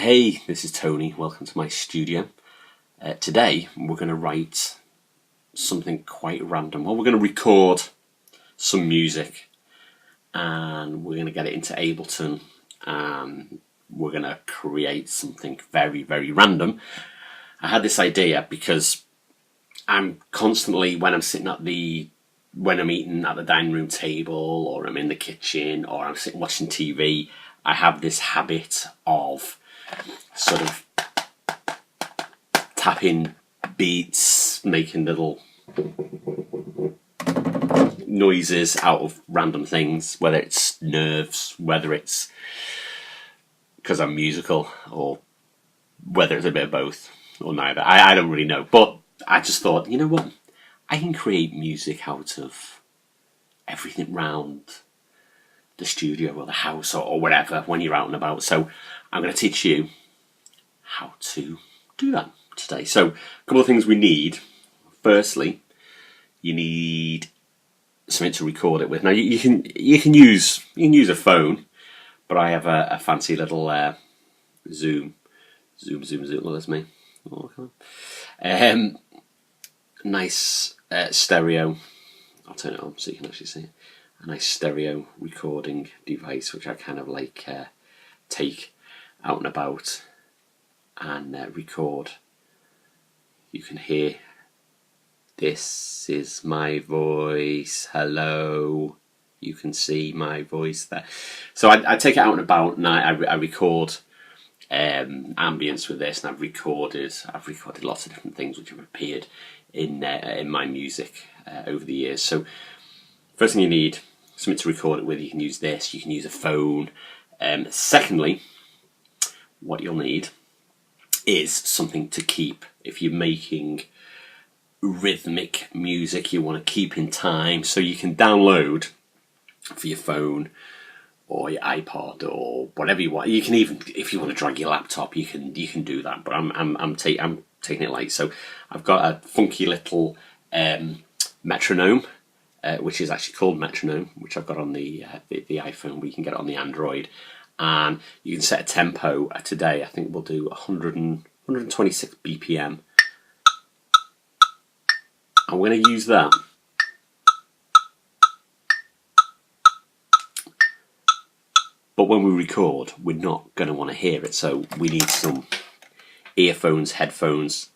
Hey, this is Tony. Welcome to my studio. Today we're going to write something quite random. Well, we're going to record some music and we're going to get it into Ableton and we're going to create something very, very random. I had this idea because I'm constantly, when I'm eating at the dining room table, or I'm in the kitchen, or I'm sitting watching TV, I have this habit of sort of tapping beats, making little noises out of random things, whether it's nerves, whether it's because I'm musical, or whether it's a bit of both, or neither. I don't really know, but I just thought, you know what, I can create music out of everything round the studio or the house or whatever when you're out and about. So I'm going to teach you how to do that today. So a couple of things we need. Firstly, you need something to record it with. Now you can use a phone, but I have a fancy little zoom. Well, that's me. Oh, nice stereo. I'll turn it on so you can actually see it. A nice stereo recording device, which I kind of like take out and about and record. You can hear, this is my voice, hello. You can see my voice there. So I take it out and about, and I record ambience with this, and I've recorded lots of different things which have appeared in my music over the years. So first thing you need, something to record it with. You can use this, you can use a phone. Secondly, what you'll need is something to keep. If you're making rhythmic music, you want to keep in time, so you can download for your phone or your iPod or whatever you want. You can even, if you want to drag your laptop, you can do that. But I'm taking it light. So I've got a funky little metronome, which is actually called metronome, which I've got on the iPhone. We can get it on the Android, and you can set a tempo. Today I think we'll do 126 BPM. I'm going to use that. But when we record, we're not going to want to hear it, so we need some earphones, headphones.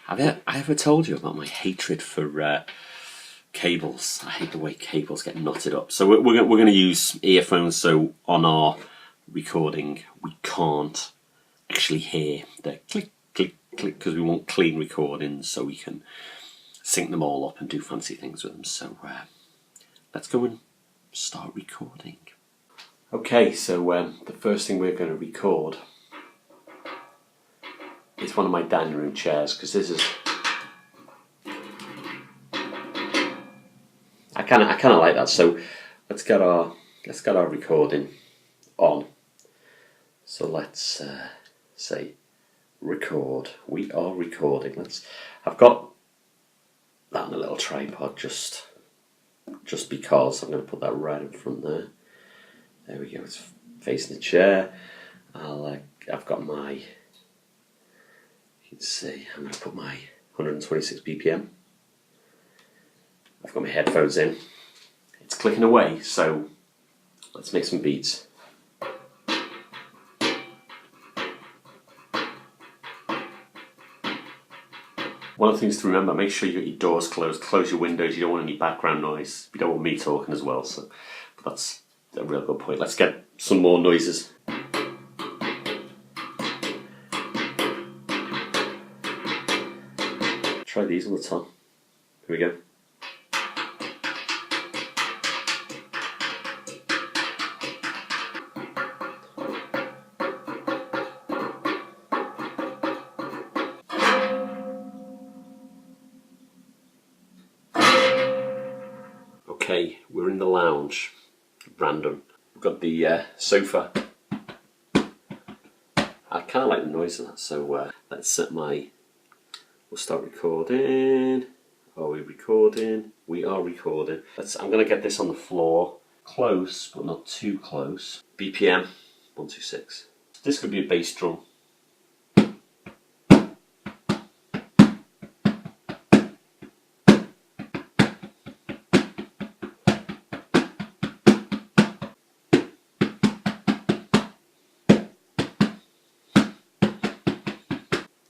Have I ever told you about my hatred for cables? I hate the way cables get knotted up. So we're going to use earphones, so on our recording we can't actually hear the click, click, click, because we want clean recordings so we can sync them all up and do fancy things with them. So let's go and start recording. Okay, so the first thing we're going to record is one of my dining room chairs, because this is, I kind of like that. So let's get our recording on. So let's say record. We are recording. I've got that on a little tripod just because I'm going to put that right in front there. There we go. It's facing the chair. I've got my, you can see, I'm going to put my 126 BPM. I've got my headphones in. It's clicking away, so let's make some beats. One of the things to remember, make sure you get your doors closed, close your windows. You don't want any background noise. You don't want me talking as well, so that's a real good point. Let's get some more noises. Try these on the top. Here we go. Okay, we're in the lounge. Random. We've got the sofa. I kind of like the noise of that, so let's set we'll start recording. Are we recording? We are recording. I'm going to get this on the floor. Close, but not too close. BPM, 126. This could be a bass drum.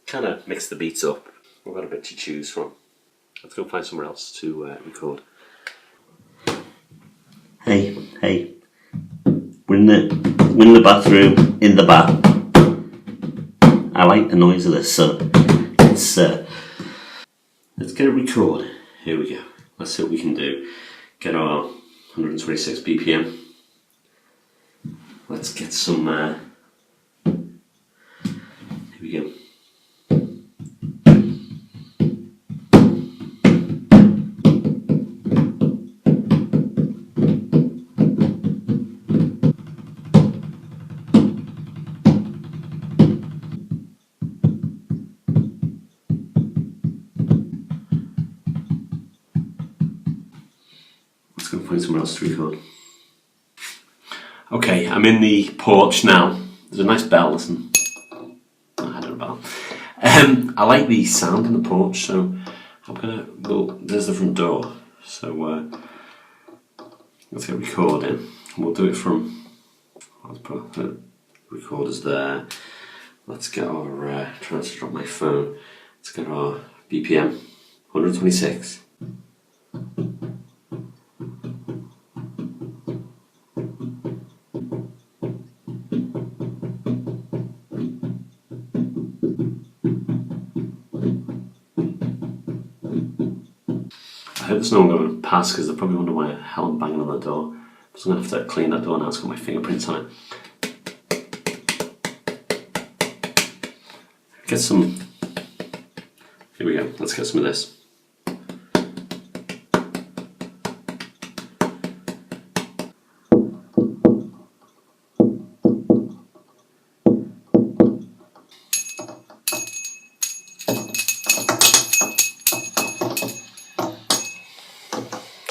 kind of mix the beats up. We've got a bit to choose from. Let's go find somewhere else to record. Hey, we're in the bathroom, in the bath. I like the noise of this, so let's get a record. Here we go. Let's see what we can do. Get our 126 BPM. Let's get some. Here we go. Let's go find somewhere else to record. Okay, I'm in the porch now. There's a nice bell, listen. Oh, I don't know bell. I like the sound in the porch, so I'm gonna go. There's the front door, so let's get recording. We'll do it from. Let's put the recorders there. Let's get our. Trying to drop my phone. Let's get our BPM 126. I hope there's no one going past because they'll probably wonder why the hell I'm banging on the door. So I'm going to have to clean that door now, it's got my fingerprints on it. Get some. Here we go, let's get some of this.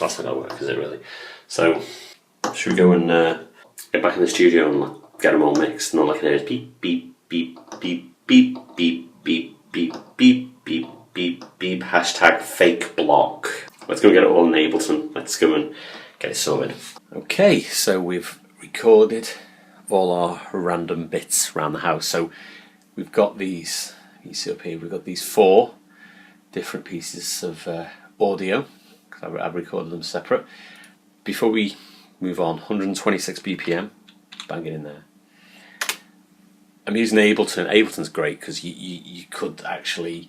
That's not gonna work, is it really? So, should we go and get back in the studio and get them all mixed and all I can hear is beep, beep, beep, beep, beep, beep, beep, beep, beep, beep, beep, beep, hashtag fake block. Let's go get it all in Ableton. Let's go and get it sorted. Okay, so we've recorded all our random bits around the house. So we've got these, you see up here, we've got these 4 different pieces of audio. I've recorded them separate. Before we move on, 126 BPM, bang it in there. I'm using Ableton. Ableton's great because you could actually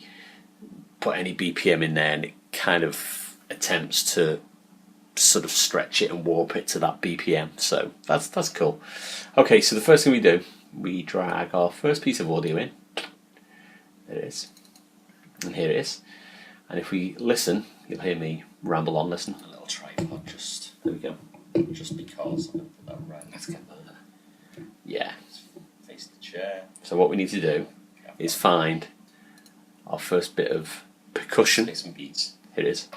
put any BPM in there and it kind of attempts to sort of stretch it and warp it to that BPM. So that's cool. Okay, so the first thing we do, we drag our first piece of audio in. There it is. And here it is. And if we listen, you'll hear me ramble on. Listen. A little tripod, just there we go. Just because I'm going to put that right. Let's get that. Yeah. Face the chair. So what we need to do is find our first bit of percussion. Play some beats. Here it is.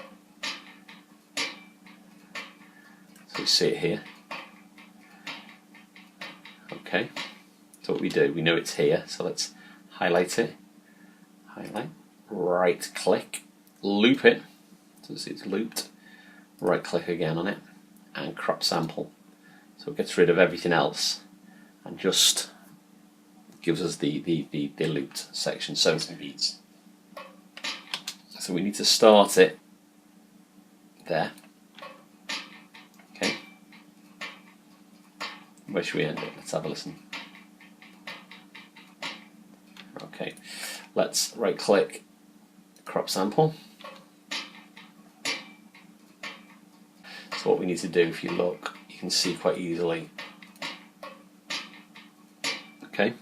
So you see it here. Okay. So what we do, we know it's here. So let's highlight it. Highlight. Right click. Loop it. So it's looped. Right click again on it and crop sample. So it gets rid of everything else and just gives us the looped section. So we need to start it there. Okay. Where should we end it? Let's have a listen. Okay. Let's right click, crop sample. So what we need to do, if you look, you can see quite easily. Okay.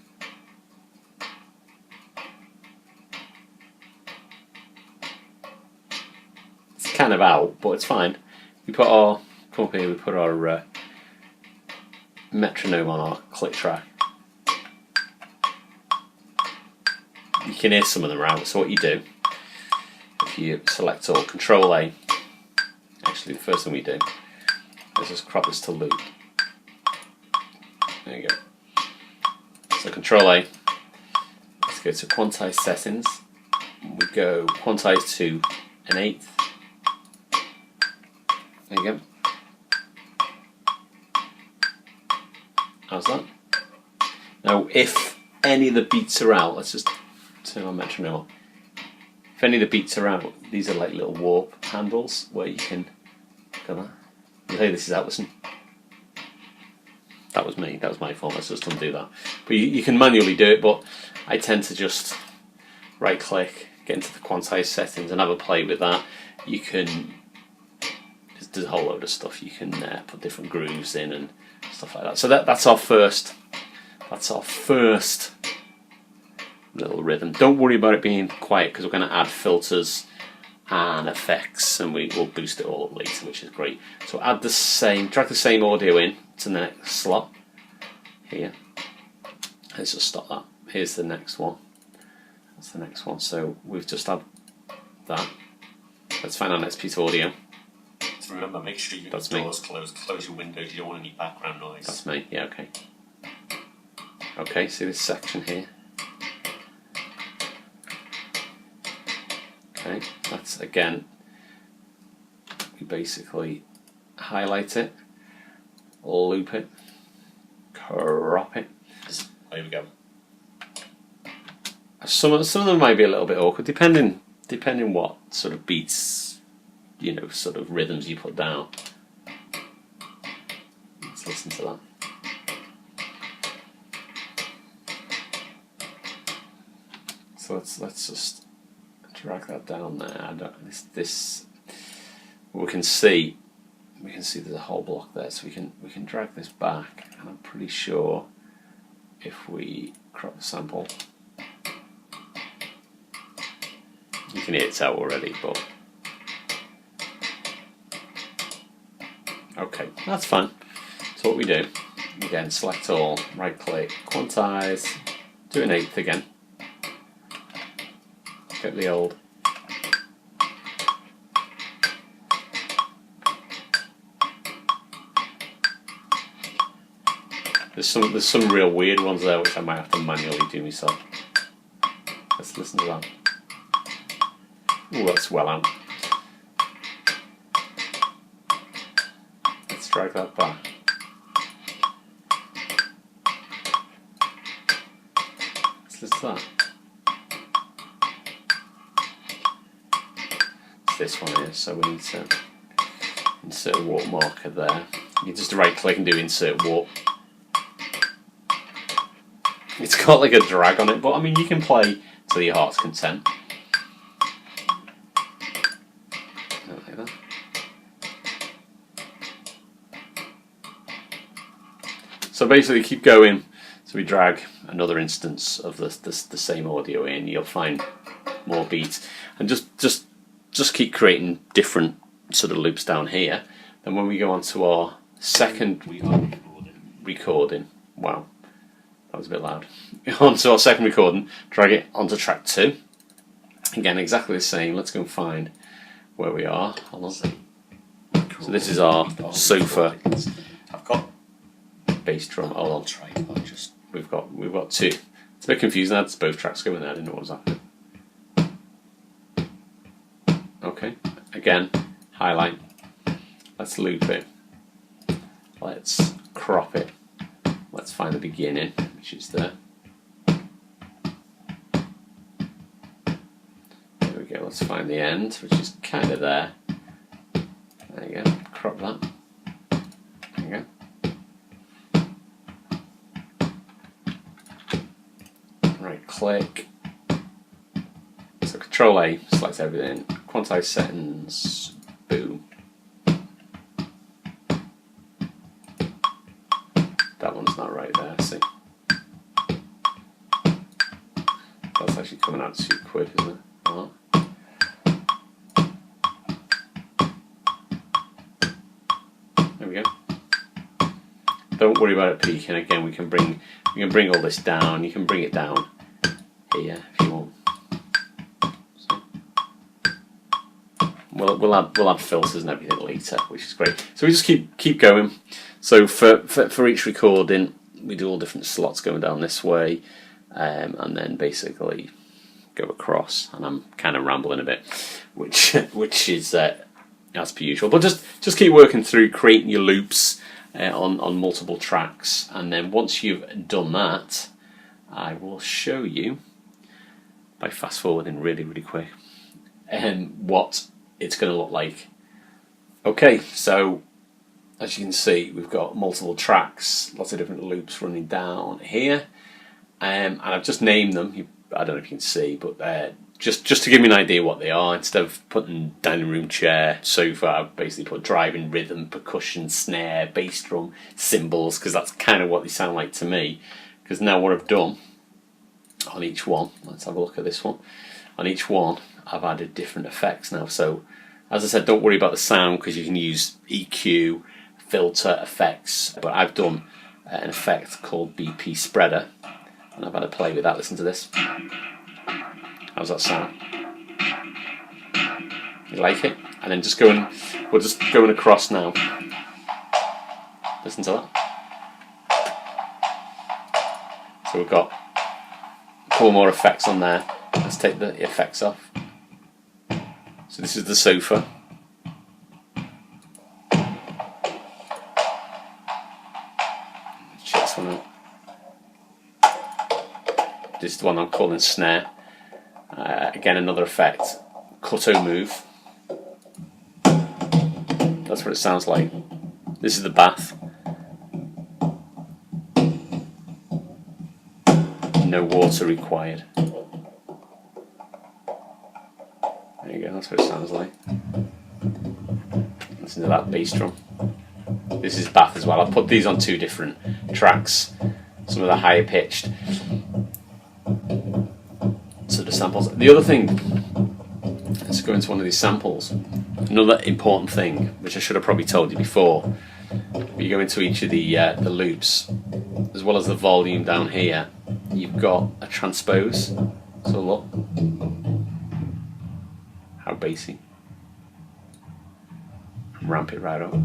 It's kind of out, but it's fine. We put our, come up here, we put our metronome on our click track. You can hear some of them out, so what you do, if you select all, Control A, actually the first thing we do is just crop this to loop. There you go. So Control A, let's go to quantize settings, we go quantize to 1/8. There you go. How's that? Now if any of the beats are out, let's just turn on metronome. If any of the beats are out, these are like little warp handles where you can go that. You hear this is out, listen. That was me, that was my fault, let's just undo that. But you can manually do it, but I tend to just right click, get into the quantize settings and have a play with that. You can, there's a whole load of stuff, you can put different grooves in and stuff like that. So that's our first little rhythm. Don't worry about it being quiet because we're going to add filters and effects and we will boost it all up later, which is great. So drag the same audio in to the next slot here. Let's just stop that. Here's the next one. That's the next one. So we've just had that. Let's find our next piece of audio. So remember, make sure your doors closed. Close your windows. You don't want any background noise. That's me. Yeah. Okay. Okay. See this section here. Okay, that's again, we basically highlight it, loop it, crop it. There we go. Some of them might be a little bit awkward, depending what sort of beats, sort of rhythms you put down. Let's listen to that. So let's just drag that down there. We can see there's a whole block there, so we can drag this back, and I'm pretty sure if we crop the sample, you can hear it's out already, but okay, that's fine. So what we do, again, select all, right click, quantize, do an eighth again. Get the old. There's some real weird ones there which I might have to manually do myself. Let's listen to that. Oh, that's well out. Let's drag that back. Let's listen to that. This one here, so we need to insert a warp marker there. You just right click and do insert warp. It's got like a drag on it, but I mean you can play to your heart's content. Like that. So basically keep going. So we drag another instance of the same audio in, you'll find more beats, and just keep creating different sort of loops down here. Then when we go on to our second recording, wow, that was a bit loud. Onto our second recording, drag it onto track 2. Again, exactly the same. Let's go and find where we are. Hold on. So this is our sofa. I've got bass drum. Hold on. We've got two. It's a bit confusing. I had both tracks going there. I didn't know what was happening. Okay, again, highlight. Let's loop it. Let's crop it. Let's find the beginning, which is there. There we go. Let's find the end, which is kind of there. There you go. Crop that. There you go. Right click. So Control A, select everything. Quantize settings, boom. That one's not right there, see? That's actually coming out too quick, isn't it? There we go. Don't worry about it peaking. Again, we can bring all this down. You can bring it down here if you want. We'll add filters and everything later, which is great. So we just keep going. So for each recording, we do all different slots going down this way, and then basically go across. And I'm kind of rambling a bit, which is as per usual. But just keep working through creating your loops on multiple tracks, and then once you've done that, I will show you by fast forwarding really quick what it's going to look like. Okay, so as you can see, we've got multiple tracks, lots of different loops running down here, and I've just named them. I don't know if you can see, but just to give me an idea what they are, instead of putting dining room chair, sofa, I've basically put driving rhythm, percussion, snare, bass drum, cymbals, because that's kind of what they sound like to me. Because now what I've done on each one, let's have a look at this one. On each one, I've added different effects now. So, as I said, don't worry about the sound because you can use EQ, filter, effects. But I've done an effect called BP Spreader, and I've had a play with that. Listen to this. How's that sound? You like it? And then we're just going across now. Listen to that. So we've got a couple more effects on there. Let's take the effects off. So this is the sofa. Let's check this one out. This is the one I'm calling snare. Again, another effect. Cutto move. That's what it sounds like. This is the bath. No water required. There you go, that's what it sounds like. Listen to that bass drum. This is bath as well. I've put these on 2 different tracks. Some of the higher pitched sort of samples. The other thing, let's go into one of these samples. Another important thing, which I should have probably told you before, when you go into each of the loops, as well as the volume down here, you've got a transpose. So look how bassy. Ramp it right up.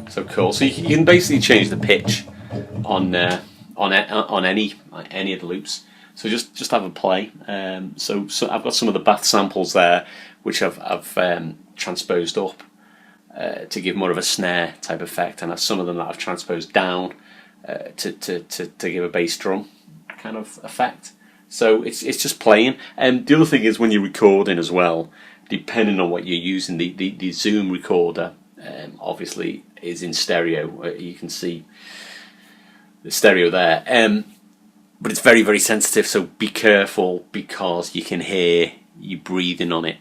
So cool. So you can basically change the pitch on any of the loops. So just have a play. So I've got some of the bath samples there, which I've transposed up to give more of a snare type effect, and some of them that I've transposed down to give a bass drum kind of effect. So it's just playing. The other thing is when you're recording as well, depending on what you're using, the Zoom recorder obviously is in stereo. You can see the stereo there, but it's very sensitive. So be careful because you can hear you breathing on it,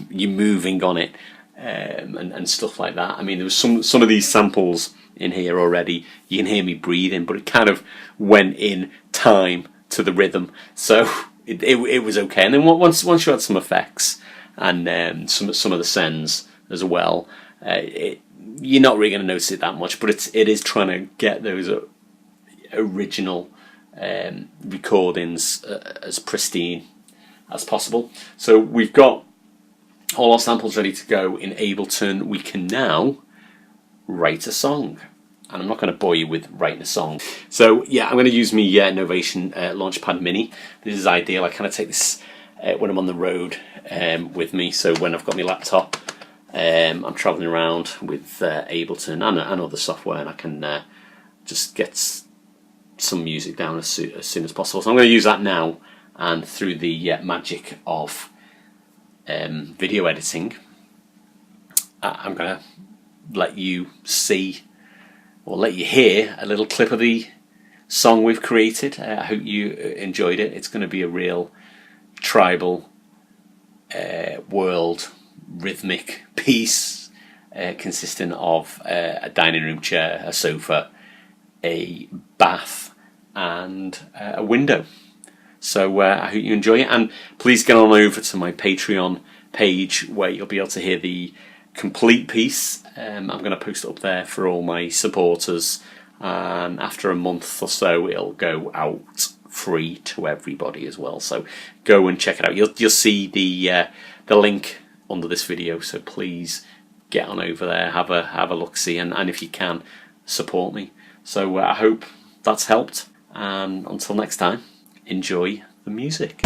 you moving on it, and stuff like that. I mean, there was some of these samples in here already. You can hear me breathing, but it kind of went in time to the rhythm, so it was okay. And then once you had some effects and some of the sends as well, you're not really going to notice it that much. But it is trying to get those original recordings as pristine as possible. So we've got all our samples ready to go in Ableton. We can now write a song, and I'm not going to bore you with writing a song. So yeah, I'm going to use my Novation Launchpad Mini. This is ideal. I kind of take this when I'm on the road with me. So when I've got my laptop, I'm travelling around with Ableton and other software, and I can just get some music down as soon as possible. So I'm going to use that now, and through the magic of video editing, I'm going to let you see or let you hear a little clip of the song we've created. I hope you enjoyed it. It's going to be a real tribal world rhythmic piece consisting of a dining room chair, a sofa, a bath and a window. So I hope you enjoy it, and please get on over to my Patreon page where you'll be able to hear the complete piece. I'm going to post it up there for all my supporters, and after a month or so it'll go out free to everybody as well. So go and check it out. You'll see the link under this video, so please get on over there, have a look-see, and if you can, support me. So I hope that's helped, and until next time, enjoy the music.